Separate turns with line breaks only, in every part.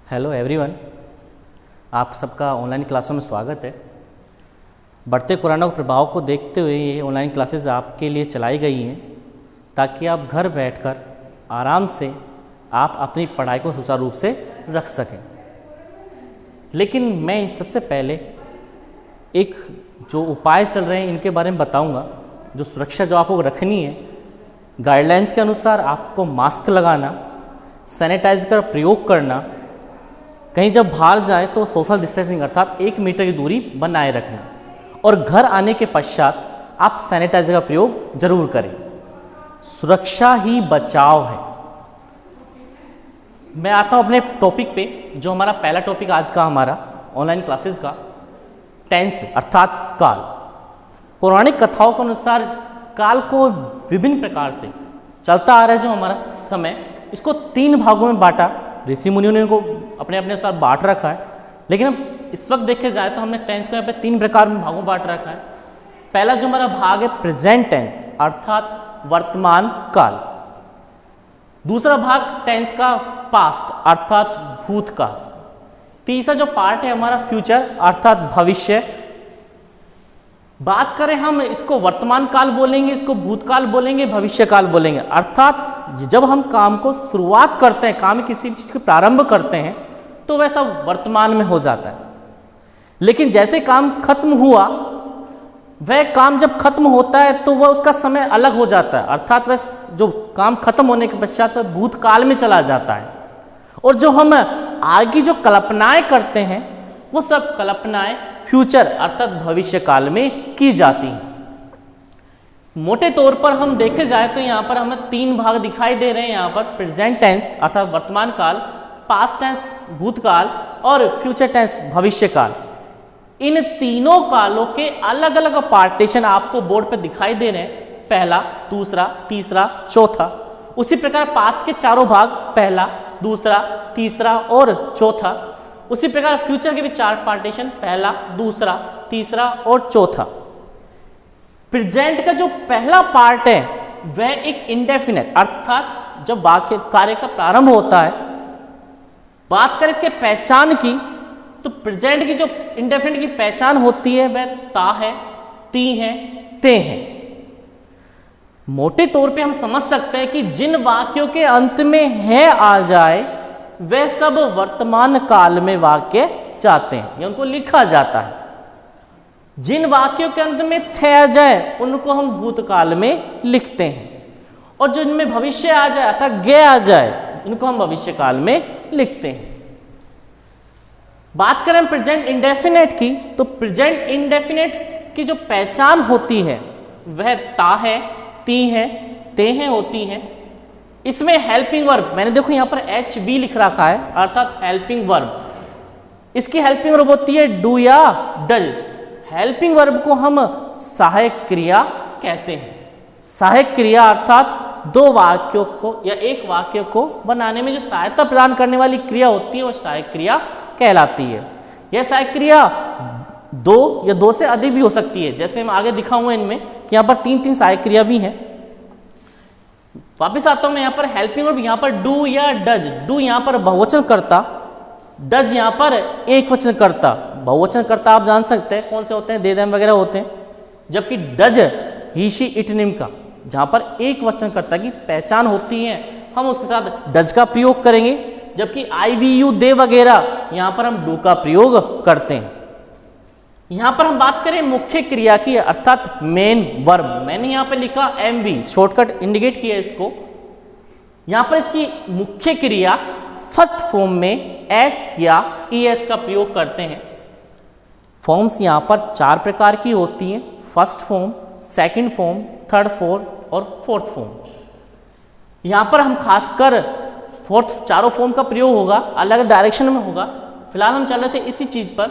Hello everyone, आप सबका online क्लासों में स्वागत है। बढ़ते कोरोना के प्रभाव को देखते हुए ये ऑनलाइन क्लासेस आपके लिए चलाई गई हैं ताकि आप घर बैठकर आराम से आप अपनी पढ़ाई को सुचारू रूप से रख सकें। लेकिन मैं सबसे पहले एक जो उपाय चल रहे हैं इनके बारे में बताऊंगा। जो सुरक्षा जो आपको रखनी है, गाइडलाइंस के अनुसार आपको मास्क लगाना, सैनिटाइजर का प्रयोग करना, कहीं जब बाहर जाए तो सोशल डिस्टेंसिंग अर्थात 1 मीटर की दूरी बनाए रखना, और घर आने के पश्चात आप सैनिटाइजर का प्रयोग जरूर करें। सुरक्षा ही बचाव है। मैं आता हूं अपने टॉपिक पे। जो हमारा पहला टॉपिक आज का हमारा ऑनलाइन क्लासेस का टेंस अर्थात काल। पौराणिक कथाओं के अनुसार काल को विभिन्न प्रकार से चलता आ रहा है। जो हमारा समय इसको 3 भागों में बांटा, ऋषि मुनियों ने को अपने अपने अनुसार बांट रखा है। लेकिन अब इस वक्त देखे जाए तो हमने टेंस को यहाँ पे 3 प्रकार में भागों में बांट रखा है। पहला जो हमारा भाग है प्रेजेंट टेंस अर्थात वर्तमान काल। दूसरा भाग टेंस का पास्ट अर्थात भूतकाल। तीसरा जो पार्ट है हमारा फ्यूचर अर्थात भविष्य। बात करें हम इसको वर्तमान काल बोलेंगे, इसको भूतकाल बोलेंगे, भविष्य काल बोलेंगे। अर्थात जब हम काम को शुरुआत करते हैं, काम में किसी भी चीज को प्रारंभ करते हैं तो वह सब वर्तमान में हो जाता है। लेकिन जैसे काम खत्म हुआ, वह काम जब खत्म होता है तो वह उसका समय अलग हो जाता है। अर्थात वह जो काम खत्म होने के पश्चात वह भूतकाल में चला जाता है। और जो हम आगे जो कल्पनाएं करते हैं वो सब कल्पनाएं फ्यूचर अर्थात भविष्य काल में की जाती हैं। मोटे तौर पर हम देखे जाए तो यहाँ पर हमें 3 भाग दिखाई दे रहे हैं। यहाँ पर प्रेजेंट टेंस अर्थात वर्तमान काल, पास्ट टेंस भूतकाल और फ्यूचर टेंस भविष्य काल। इन तीनों कालों के अलग अलग पार्टीशन आपको बोर्ड पर दिखाई दे रहे हैं, पहला, दूसरा, तीसरा, चौथा। उसी प्रकार पास्ट के 4 भाग, पहला, दूसरा, तीसरा और चौथा। उसी प्रकार फ्यूचर के भी 4 पार्टीशन, पहला, दूसरा, तीसरा और चौथा। प्रेजेंट का जो पहला पार्ट है वह एक इंडेफिनिट अर्थात जब वाक्य कार्य का प्रारंभ होता है। बात करें इसके पहचान की तो प्रेजेंट की जो इंडेफिनिट की पहचान होती है वह ता है, ती है, ते है। मोटे तौर पे हम समझ सकते हैं कि जिन वाक्यों के अंत में है आ जाए वे सब वर्तमान काल में वाक्य जाते हैं या उनको लिखा जाता है। जिन वाक्यों के अंत में थे आ जाए उनको हम भूतकाल में लिखते हैं, और जो इनमें भविष्य आ जाए अर्थात गे आ जाए इनको हम भविष्य काल में लिखते हैं। बात करें प्रेजेंट इंडेफिनेट की तो प्रेजेंट इंडेफिनेट की जो पहचान होती है वह ता है, ती है, ते हैं होती है। इसमें हेल्पिंग वर्ब, मैंने देखो यहाँ पर HV लिख रखा है अर्थात हेल्पिंग वर्ब। इसकी हेल्पिंग वर्ब होती है डू या डल। हेल्पिंग वर्ब को हम सहायक क्रिया कहते हैं। सहायक क्रिया अर्थात 2 वाक्यों को या एक वाक्य को बनाने में जो सहायता प्रदान करने वाली क्रिया होती है वह सहायक क्रिया कहलाती है। यह सहायक क्रिया 2 या 2 से अधिक भी हो सकती है, जैसे मैं आगे दिखाऊंगा इनमें कि यहाँ पर 3 सहायक क्रिया भी हैं। वापिस आता हूं मैं यहाँ पर हेल्पिंग वर्ब, यहाँ पर डू या डज। डू यहाँ पर बहुवचन करता, डज यहाँ पर एक वचन करता। बहुवचन करता आप जान सकते हैं कौन से होते हैं, दे देम वगैरह होते हैं। जबकि डज ही शी इट निम का, जहां पर एक वचन करता की पहचान होती है हम उसके साथ डज का प्रयोग करेंगे। जबकि आई वी यू दे वगैरह यहाँ पर हम डू का प्रयोग करते हैं। यहां पर हम बात करें मुख्य क्रिया की अर्थात मेन वर्ब। मैंने यहां पे लिखा MV, शॉर्टकट इंडिकेट किया इसको। यहां पर इसकी मुख्य क्रिया फर्स्ट फॉर्म में S या ES का प्रयोग करते हैं। फॉर्म्स यहां पर 4 प्रकार की होती हैं, first form, second form, third form और फोर्थ फॉर्म। यहां पर हम खासकर चारों फॉर्म का प्रयोग होगा, अलग डायरेक्शन में होगा। फिलहाल हम चल रहे थे इसी चीज पर,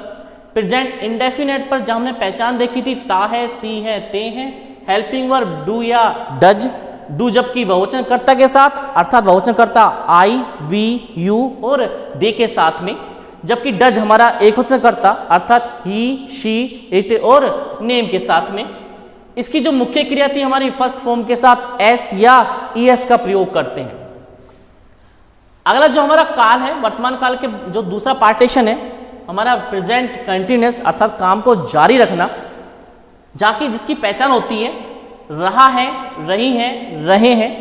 प्रेजेंट इंडेफिनेट पर, जहां हमने पहचान देखी थी ता है, ती है, ते हैं। हेल्पिंग वर्ब डू या डज, डू जबकि बहुवचनकर्ता के साथ अर्थात बहुवचनकर्ता आई, वी, यू और दे के साथ में। जबकि डज हमारा एक वचनकर्ता अर्थात ही, शी, इट और नेम के साथ में। इसकी जो मुख्य क्रिया थी हमारी फर्स्ट फॉर्म के साथ S या ES का प्रयोग करते हैं। अगला जो हमारा काल है, वर्तमान काल के जो दूसरा पार्टीशन है हमारा प्रेजेंट कंटिन्यूअस, अर्थात काम को जारी रखना, जाके जिसकी पहचान होती है रहा है, रही है, रहे हैं,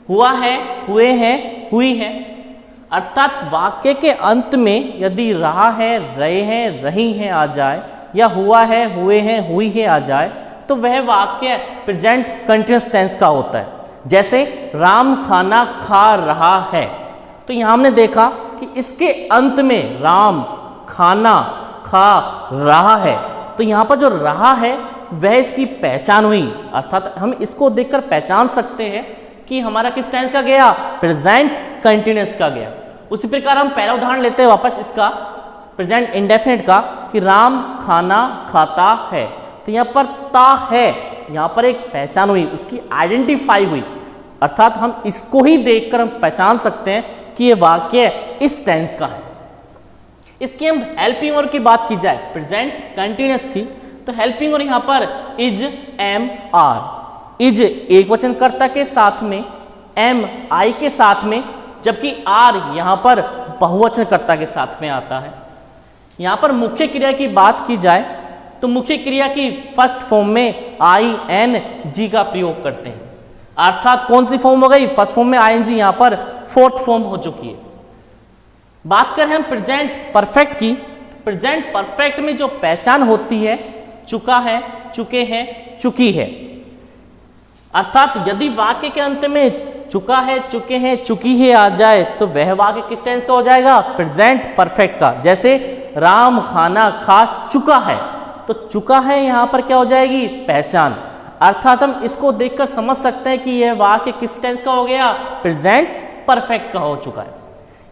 हुआ है, हुए हैं, हुई है। अर्थात वाक्य के अंत में यदि रहा है, रहे हैं, रही हैं आ जाए, या हुआ है, हुए हैं, हुई है आ जाए, तो वह वाक्य प्रेजेंट कंटिन्यूअस टेंस का होता है। जैसे राम खाना खा रहा है, तो यहां हमने देखा कि इसके अंत में राम खाना खा रहा है, तो यहां पर जो रहा है वह इसकी पहचान हुई, अर्थात हम इसको देखकर पहचान सकते हैं कि हमारा किस टेंस का गया, प्रेजेंट कंटिन्यूअस का गया। उसी प्रकार हम पहला उदाहरण लेते हैं वापस इसका प्रेजेंट इंडेफिनिट का, कि राम खाना खाता है, तो यहाँ पर ता है, यहाँ पर एक पहचान हुई, उसकी आइडेंटिफाई हुई, अर्थात हम इसको ही देखकर हम पहचान सकते हैं कि ये वाक्य इस टेंस का है। इसकी हम हेल्पिंग वर्ब की बात की जाए प्रेजेंट कंटिन्यूअस की, तो हेल्पिंग वर्ब यहाँ पर इज, एम, आर। इज एक वचन कर्ता के साथ में, एम आई के साथ में, जबकि आर यहाँ पर बहुवचन कर्ता के साथ में आता है। यहाँ पर मुख्य क्रिया की बात की जाए तो मुख्य क्रिया की फर्स्ट फॉर्म में आई एन जी का प्रयोग करते हैं, अर्थात कौन सी फॉर्म हो गई, फर्स्ट फॉर्म में आई एन जी, यहाँ पर फोर्थ फॉर्म हो चुकी है। बात करें हम प्रेजेंट परफेक्ट की, प्रेजेंट परफेक्ट में जो पहचान होती है चुका है, चुके हैं, चुकी है। अर्थात यदि वाक्य के अंत में चुका है, चुके हैं, चुकी है आ जाए, तो वह वाक्य किस टेंस का हो जाएगा, प्रेजेंट परफेक्ट का। जैसे राम खाना खा चुका है, तो चुका है यहाँ पर क्या हो जाएगी, पहचान, अर्थात हम इसको देखकर समझ सकते हैं कि यह वाक्य किस टेंस का हो गया, प्रेजेंट परफेक्ट का हो चुका है।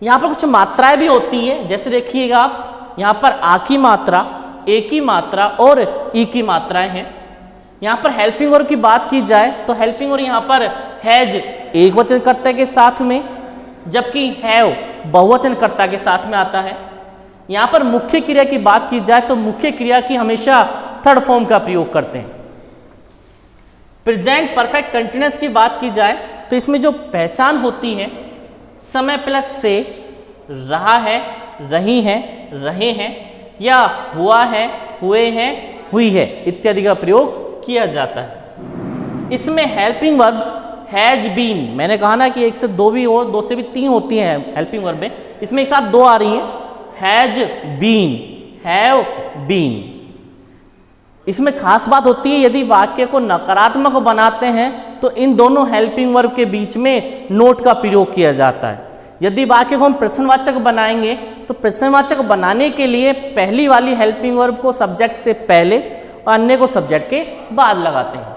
यहाँ पर कुछ मात्राएं भी होती है, जैसे देखिएगा आप यहाँ पर आ की मात्रा, ए की मात्रा और ई की मात्राएं हैं। यहाँ पर हेल्पिंग वर्ब की बात की जाए तो हेल्पिंग वर्ब यहाँ पर हैज एक वचन कर्ता के साथ में, जबकि हैव बहुवचन कर्ता के साथ में आता है। यहाँ पर मुख्य क्रिया की बात की जाए तो मुख्य क्रिया की हमेशा थर्ड फॉर्म का प्रयोग करते हैं। प्रेजेंट परफेक्ट कंटिन्यूअस की बात की जाए तो इसमें जो पहचान होती है समय प्लस से, रहा है, रही है, रहे हैं, या हुआ है, हुए हैं, हुई है इत्यादि का प्रयोग किया जाता है। इसमें हेल्पिंग वर्ब हैज बीन, मैंने कहा ना कि एक से दो भी और दो से भी तीन होती हैं हेल्पिंग वर्ब में, इसमें एक साथ दो आ रही हैं, हैज बीन, हैव बीन। इसमें खास बात होती है यदि वाक्य को नकारात्मक बनाते हैं तो इन दोनों हेल्पिंग वर्ब के बीच में नोट का प्रयोग किया जाता है। यदि वाक्य को हम प्रश्नवाचक बनाएंगे तो प्रश्नवाचक बनाने के लिए पहली वाली हेल्पिंग वर्ब को सब्जेक्ट से पहले और अन्य को सब्जेक्ट के बाद लगाते हैं।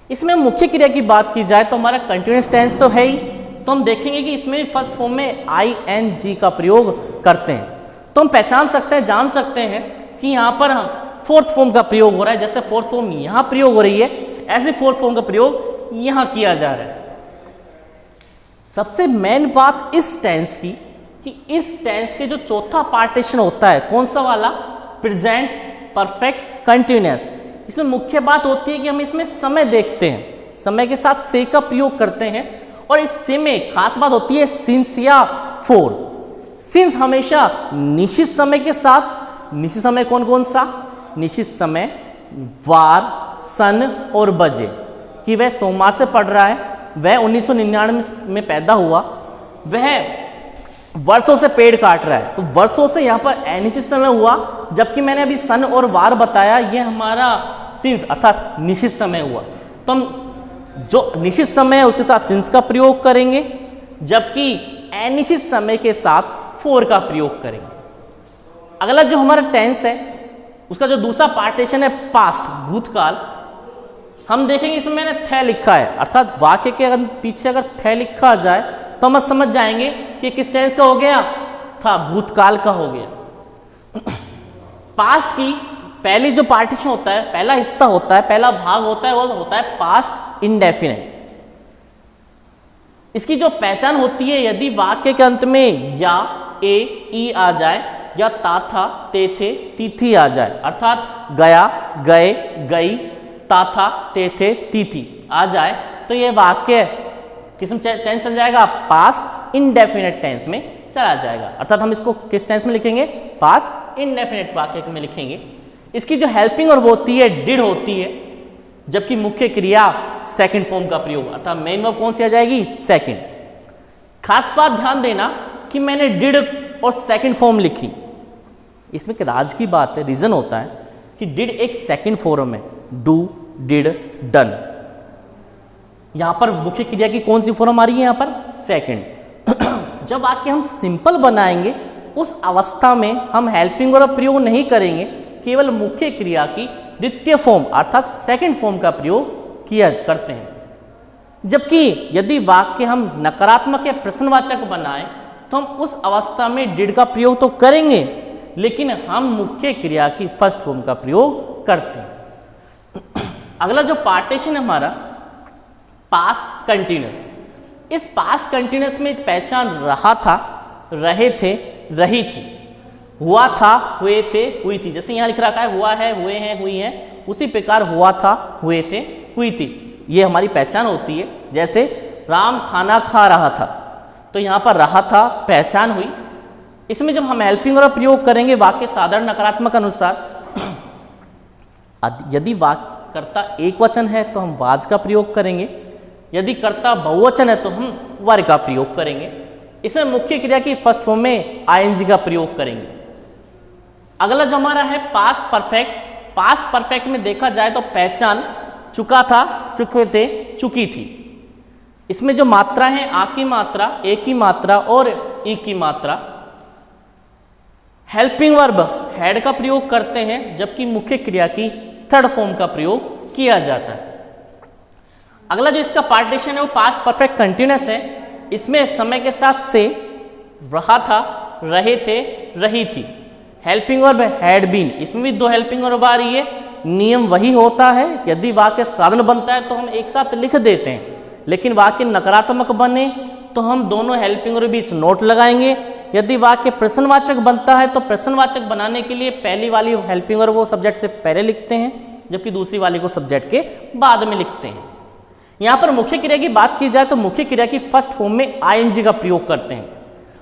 इसमें मुख्य क्रिया की बात की जाए तो हमारा कंटिन्यूअस टेंस तो है ही, तो हम देखेंगे कि इसमें फर्स्ट फॉर्म में आई एन जी का प्रयोग करते हैं, तो हम पहचान सकते हैं, जान सकते हैं कि यहाँ पर हम फोर्थ फॉर्म का प्रयोग हो रहा है। जैसे फोर्थ फॉर्म यहाँ प्रयोग हो रही है, ऐसे फोर्थ फॉर्म का प्रयोग यहाँ किया जा रहा है। सबसे मेन बात इस टेंस की कि इस टेंस के जो चौथा पार्टीशन होता है, कौन सा वाला, प्रेजेंट परफेक्ट कंटिन्यूअस, इसमें मुख्य बात होती है कि हम इसमें समय देखते हैं, समय के साथ से का प्रयोग करते हैं, और इस से में खास बात होती है सिंस या फॉर। सिंस हमेशा निश्चित समय के साथ, निश्चित समय कौन कौन सा, निश्चित समय वार, सन और बजे, कि वह सोमवार से पढ़ रहा है, वह 1999 में पैदा हुआ, वह वर्षों से पेड़ काट रहा है, तो वर्षों से यहाँ पर अनिश्चित समय हुआ, जबकि मैंने अभी सन और वार बताया, ये हमारा सिंस अर्थात निश्चित समय हुआ। तो हम जो निश्चित समय है उसके साथ सिंस का प्रयोग करेंगे, जबकि अनिश्चित समय के साथ फॉर का प्रयोग करेंगे। अगला जो हमारा टेंस है उसका जो दूसरा पार्टीशन है पास्ट, भूतकाल, हम देखेंगे इसमें मैंने थे लिखा है, अर्थात वाक्य के अगर पीछे अगर थे लिखा जाए तो हम समझ जाएंगे कि किस टेंस का हो गया, था भूतकाल का हो गया। पास्ट की पहली जो पार्टीशन होता है, पहला हिस्सा होता है, पहला भाग होता है, वो होता है पास्ट इंडेफिनिट। इसकी जो पहचान होती है यदि वाक्य के अंत में या ए ई आ जाए या ता था ते थे ती थी आ जाए, अर्थात गया, गए, गई, ता था ते थे ती थी आ जाए, तो ये वाक्य किस टेंस चल जाएगा, पास्ट पास्ट इंडेफिनेट टेंस में चला जाएगा। अर्थात हम इसको किस टेंस में लिखेंगे, पास्ट इंडेफिनेट वाक्य में लिखेंगे। इसकी जो हेल्पिंग वर्ब होती है डिड होती है, जबकि मुख्य क्रिया सेकंड फॉर्म का प्रयोग, अर्थात मेन वर्ब कौन सी आ जाएगी, सेकंड। खास बात ध्यान देना कि मैंने डिड और सेकंड फॉर्म लिखी, इसमें एक राज की बात है, रीजन होता है कि डिड एक सेकंड फॉर्म है, डू, डिड, डन। यहां पर मुख्य क्रिया की कौन सी फॉर्म आ रही है, यहां पर सेकंड। जब वाक्य हम सिंपल बनाएंगे उस अवस्था में हम हेल्पिंग वर्ब प्रयोग नहीं करेंगे, केवल मुख्य क्रिया की द्वितीय फॉर्म अर्थात सेकंड फॉर्म का प्रयोग किया करते हैं। जबकि यदि वाक्य हम नकारात्मक या प्रश्नवाचक बनाएं तो हम उस अवस्था में डिड का प्रयोग तो करेंगे, लेकिन हम मुख्य क्रिया की फर्स्ट फॉर्म का प्रयोग करते हैं। अगला जो पार्टीशन है हमारा पास्ट कंटिन्यूअस। इस पास्ट कंटिन्यूअस में पहचान रहा था, रहे थे, रही थी, हुआ था, हुए थे, हुई थी। जैसे यहां लिख रखा है हुआ है, हुए हैं, हुई हैं, उसी प्रकार हुआ था, हुए थे, हुई थी, ये हमारी पहचान होती है। जैसे राम खाना खा रहा था, तो यहां पर रहा था पहचान हुई। इसमें जब हम हेल्पिंग वर्ब प्रयोग करेंगे वाक्य साधारण नकारात्मक अनुसार, यदि वाक्य कर्ता एक वचन है तो हम वाज का प्रयोग करेंगे, यदि कर्ता बहुवचन है तो हम वर का प्रयोग करेंगे। इसमें मुख्य क्रिया की फर्स्ट फॉर्म में आईएनजी का प्रयोग करेंगे। अगला जो हमारा है पास्ट परफेक्ट। पास्ट परफेक्ट में देखा जाए तो पहचान चुका था, चुके थे, चुकी थी। इसमें जो मात्रा है आ की मात्रा, ए की मात्रा और ई की मात्रा। हेल्पिंग वर्ब हैड का प्रयोग करते हैं, जबकि मुख्य क्रिया की थर्ड फॉर्म का प्रयोग किया जाता है। अगला जो इसका पार्टीशन है वो पास्ट परफेक्ट कंटिन्यूअस है। इसमें समय के साथ से रहा था, रहे थे, रही थी। हेल्पिंग वर्ब हैड बीन, इसमें भी दो हेल्पिंग वर्ब आ रही है। नियम वही होता है कि यदि वाक्य साधारण बनता है तो हम एक साथ लिख देते हैं, लेकिन वाक्य नकारात्मक बने तो हम दोनों हेल्पिंग वर्ब बीच नोट लगाएंगे। यदि वाक्य प्रश्नवाचक बनता है तो प्रश्नवाचक बनाने के लिए पहली वाली हेल्पिंग वर्ब वो सब्जेक्ट से पहले लिखते हैं, जबकि दूसरी वाली को सब्जेक्ट के बाद में लिखते हैं। यहाँ पर मुख्य क्रिया की बात की जाए तो मुख्य क्रिया की फर्स्ट फॉर्म में आईएनजी का प्रयोग करते हैं,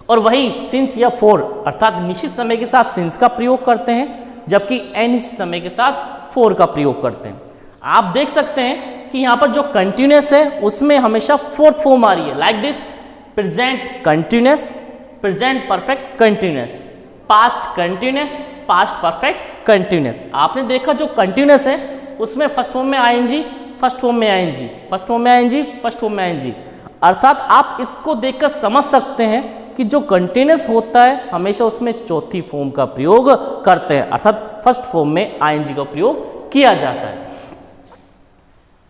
और वही सिंस या फॉर अर्थात निश्चित समय के साथ सिंस का प्रयोग करते हैं, जबकि अनिश्चित समय के साथ फॉर का प्रयोग करते हैं। आप देख सकते हैं कि यहाँ पर जो कंटिन्यूअस है उसमें हमेशा फोर्थ फॉर्म आ रही है, like this present continuous, present perfect continuous, past continuous, past perfect continuous. आपने देखा जो कंटिन्यूअस है उसमें फर्स्ट फॉर्म में आईएनजी, फर्स्ट फॉर्म में आईएनजी, फर्स्ट फॉर्म में आईएनजी, फर्स्ट फॉर्म में आईएनजी। अर्थात आप इसको देखकर समझ सकते हैं कि जो कंटिन्यूअस होता है हमेशा उसमें चौथी फॉर्म का प्रयोग करते हैं, अर्थात फर्स्ट फॉर्म में आईएनजी का प्रयोग किया जाता है।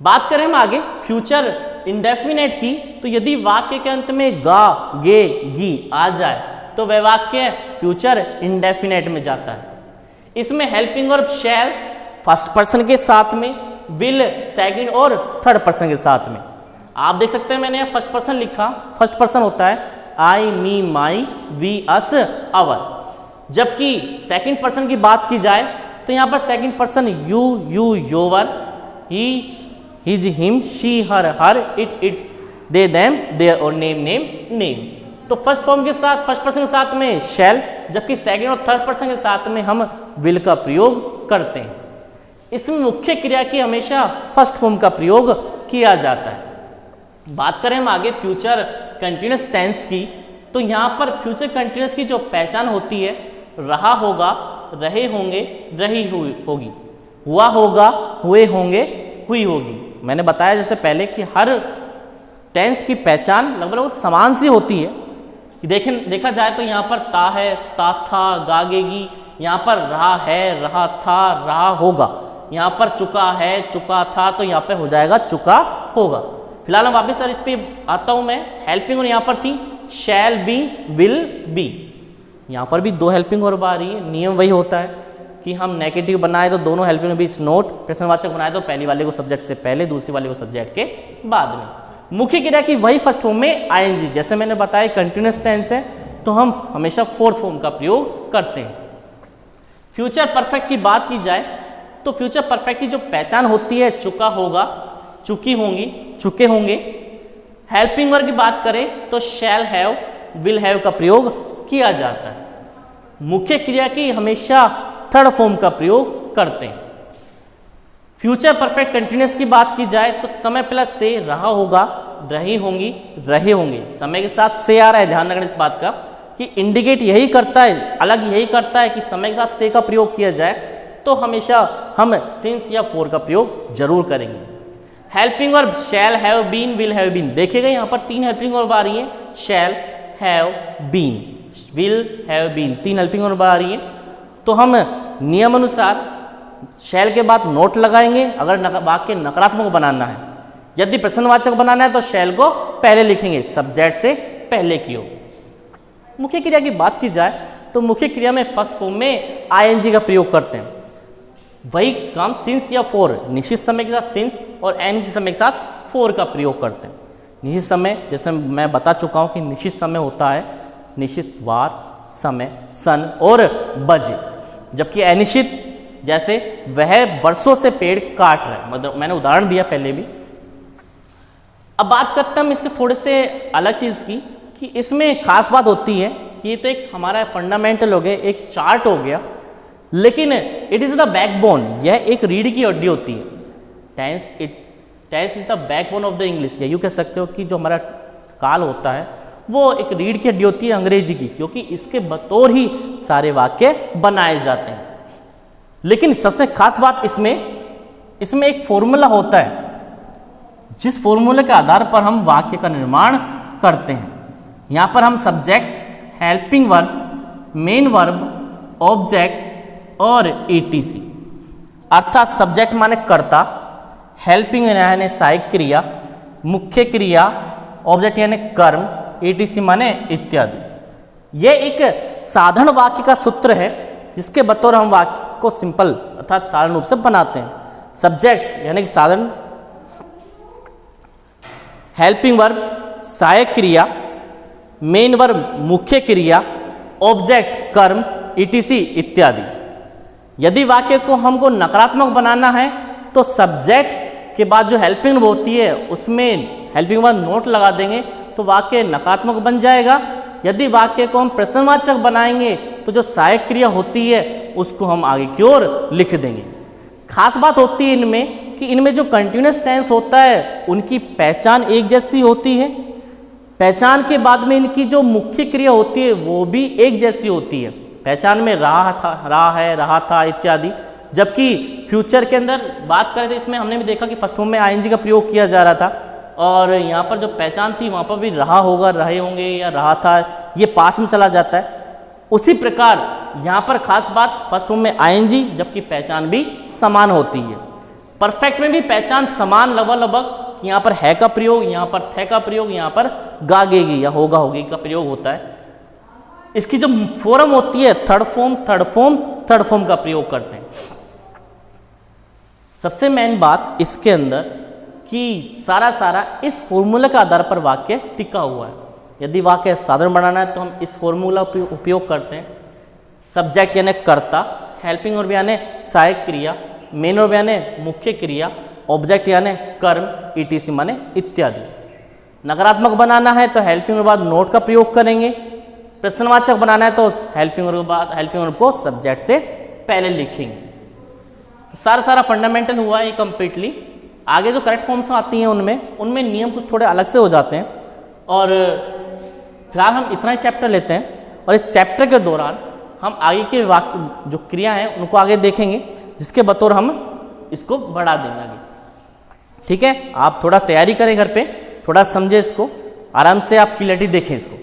बात करें हम आगे फ्यूचर इंडेफिनेट की, तो यदि वाक्य के अंत में गा, गे, गी आ जाए तो वह वाक्य फ्यूचर इंडेफिनेट में जाता है। इसमें हेल्पिंग वर्ब शैल फर्स्ट पर्सन के साथ में, विल सेकंड और थर्ड पर्सन के साथ में। आप देख सकते हैं मैंने यहाँ फर्स्ट पर्सन लिखा, फर्स्ट पर्सन होता है आई, मी, माई, वी, अस, अवर। जबकि सेकंड पर्सन की बात की जाए तो यहाँ पर second person you, you, your, he, his, him, she, her, her, it, its, they, them, their और नेम, नेम, नेम। तो फर्स्ट फॉर्म के साथ फर्स्ट पर्सन के साथ में शैल, जबकि सेकंड और थर्ड पर्सन के साथ में हम विल का प्रयोग करते हैं। इसमें मुख्य क्रिया की हमेशा फर्स्ट फॉर्म का प्रयोग किया जाता है। बात करें हम आगे फ्यूचर कंटिन्यूअस टेंस की, तो यहाँ पर फ्यूचर कंटिन्यूअस की जो पहचान होती है रहा होगा, रहे होंगे, रही हुई होगी, हुआ होगा, हुए होंगे, हुई होगी। मैंने बताया जैसे पहले कि हर टेंस की पहचान लगभग समान सी होती है। देखा जाए तो यहाँ पर ता है, ता था, गागेगी, यहाँ पर रहा है, रहा था, रहा होगा, यहाँ पर चुका है, चुका था, तो यहाँ पे हो जाएगा चुका होगा। फिलहाल हम वापस सर इस पे आता हूँ मैं। हेल्पिंग और यहाँ पर थी शैल बी, विल बी, यहाँ पर भी दो हेल्पिंग वर्ब आ रही है। नियम वही होता है कि हम नेगेटिव बनाए तो दोनों हेल्पिंग के बीच नोट, प्रश्नवाचक बनाए तो पहली वाले को सब्जेक्ट से पहले, दूसरी वाले को सब्जेक्ट के बाद में। मुख्य क्रिया की वही फर्स्ट फॉर्म में आईएनजी, जैसे मैंने बताया कंटिन्यूअस टेंस है तो हम हमेशा फोर्थ फॉर्म का प्रयोग करते हैं। फ्यूचर परफेक्ट की बात की जाए तो फ्यूचर परफेक्ट की जो पहचान होती है चुका होगा, चुकी होंगी, चुके होंगे। हेल्पिंग वर्ब की बात करें तो शैल हैव, विल हैव का प्रयोग किया जाता है। मुख्य क्रिया की हमेशा थर्ड फॉर्म का प्रयोग करते हैं। फ्यूचर परफेक्ट कंटिन्यूअस की बात की जाए तो समय प्लस से रहा होगा, रही होंगी, रहे होंगे। समय के साथ से आ रहा है, ध्यान रखना इस बात का कि इंडिकेट यही करता है, अलग यही करता है कि समय के साथ से का प्रयोग किया जाए तो हमेशा हम सिंस या फॉर का प्रयोग जरूर करेंगे। Helping verb shall have been, will have been. देखिएगा यहाँ पर 3 हेल्पिंग वर्ब आ रही है, shall have been, will have been, 3 helping verb आ रही है। तो हम नियम अनुसार शैल के बाद नोट लगाएंगे अगर वाक्य नकारात्मक बनाना है। यदि प्रश्नवाचक बनाना है तो शैल को पहले लिखेंगे, सब्जेक्ट से पहले की ओर। मुख्य क्रिया की बात की जाए तो मुख्य क्रिया में फर्स्ट फॉर्म में आईएनजी का प्रयोग करते हैं। वही काम सिंस या फॉर, निश्चित समय के साथ सिंस और अनिश्चित समय के साथ फॉर का प्रयोग करते हैं। निश्चित समय जैसे मैं बता चुका हूं कि निश्चित समय होता है निश्चित वार, समय, सन और बजे, जबकि अनिश्चित जैसे वह वर्षों से पेड़ काट रहा है, मतलब मैंने उदाहरण दिया पहले भी। अब बात करते हैं हम इसके थोड़े से अलग चीज़ की कि इसमें खास बात होती है कि ये तो एक हमारा फंडामेंटल हो गया, एक चार्ट हो गया, लेकिन इट इज़ द बैकबोन, यह एक रीढ़ की हड्डी होती है। Tense is the backbone of the English, या यूँ कह सकते हो कि जो हमारा काल होता है वो एक रीढ़ की हड्डी होती है अंग्रेजी की, क्योंकि इसके बतौर ही सारे वाक्य बनाए जाते हैं। लेकिन सबसे खास बात इसमें एक फॉर्मूला होता है, जिस फॉर्मूले के आधार पर हम वाक्य का निर्माण करते हैं। यहाँ पर हम subject, helping verb, main verb, object और ईटीसी, अर्थात सब्जेक्ट माने कर्ता, हेल्पिंग यानी सहायक क्रिया, मुख्य क्रिया, ऑब्जेक्ट यानी कर्म, ईटीसी माने इत्यादि। यह एक साधारण वाक्य का सूत्र है जिसके बतौर हम वाक्य को सिंपल अर्थात साधारण रूप से बनाते हैं। सब्जेक्ट यानी कि साधारण, हेल्पिंग वर्ब सहायक क्रिया, मेन वर्ब मुख्य क्रिया, ऑब्जेक्ट कर्म, ईटीसी इत्यादि। यदि वाक्य को हमको नकारात्मक बनाना है तो सब्जेक्ट के बाद जो हेल्पिंग वर्ब होती है उसमें हेल्पिंग वर्ब नोट लगा देंगे तो वाक्य नकारात्मक बन जाएगा। यदि वाक्य को हम प्रश्नवाचक बनाएंगे तो जो सहायक क्रिया होती है उसको हम आगे की ओर लिख देंगे। खास बात होती है इनमें कि इनमें जो कंटिन्यूअस टेंस होता है उनकी पहचान एक जैसी होती है, पहचान के बाद में इनकी जो मुख्य क्रिया होती है वो भी एक जैसी होती है। पहचान में रहा था, रहा है, रहा था इत्यादि, जबकि फ्यूचर के अंदर बात करें तो इसमें हमने भी देखा कि फर्स्ट फॉर्म में आईएनजी का प्रयोग किया जा रहा था और यहाँ पर जो पहचान थी वहाँ पर भी रहा होगा, रहे होंगे या रहा था, ये पास्ट में चला जाता है। उसी प्रकार यहाँ पर खास बात फर्स्ट फॉर्म में आईएनजी, जबकि पहचान भी समान होती है। परफेक्ट में भी पहचान समान लगभग, यहाँ पर है का प्रयोग, यहाँ पर थे का प्रयोग, यहाँ पर गागेगी या होगा होगी का प्रयोग होता है। इसकी जो फॉर्म होती है थर्ड फॉर्म का प्रयोग करते हैं। सबसे मेन बात इसके अंदर कि सारा इस फॉर्मूला के आधार पर वाक्य टिका हुआ है। यदि वाक्य साधारण बनाना है तो हम इस फॉर्मूला का उपयोग करते हैं। सब्जेक्ट यानी कर्ता, हेल्पिंग वर्ब यानी सहायक क्रिया, मेन वर्ब यानी मुख्य क्रिया, ऑब्जेक्ट यानी कर्म, ईटीसी माने इत्यादि। नकारात्मक बनाना है तो हेल्पिंग वर्ब बाद नोट का प्रयोग करेंगे। प्रश्नवाचक बनाना है तो हेल्पिंग वर्ब को सब्जेक्ट से पहले लिखेंगे। सारा फंडामेंटल हुआ है कंप्लीटली। आगे जो करेक्ट फॉर्म्स आती हैं उनमें नियम कुछ थोड़े अलग से हो जाते हैं और फिलहाल हम इतना ही चैप्टर लेते हैं और इस चैप्टर के दौरान हम आगे के वाक्य जो क्रिया हैं उनको आगे देखेंगे, जिसके बतौर हम इसको बढ़ा देंगे आगे। ठीक है, आप थोड़ा तैयारी करें घर पे, थोड़ा समझे इसको, आराम से आप क्लियरिटी देखें इसको।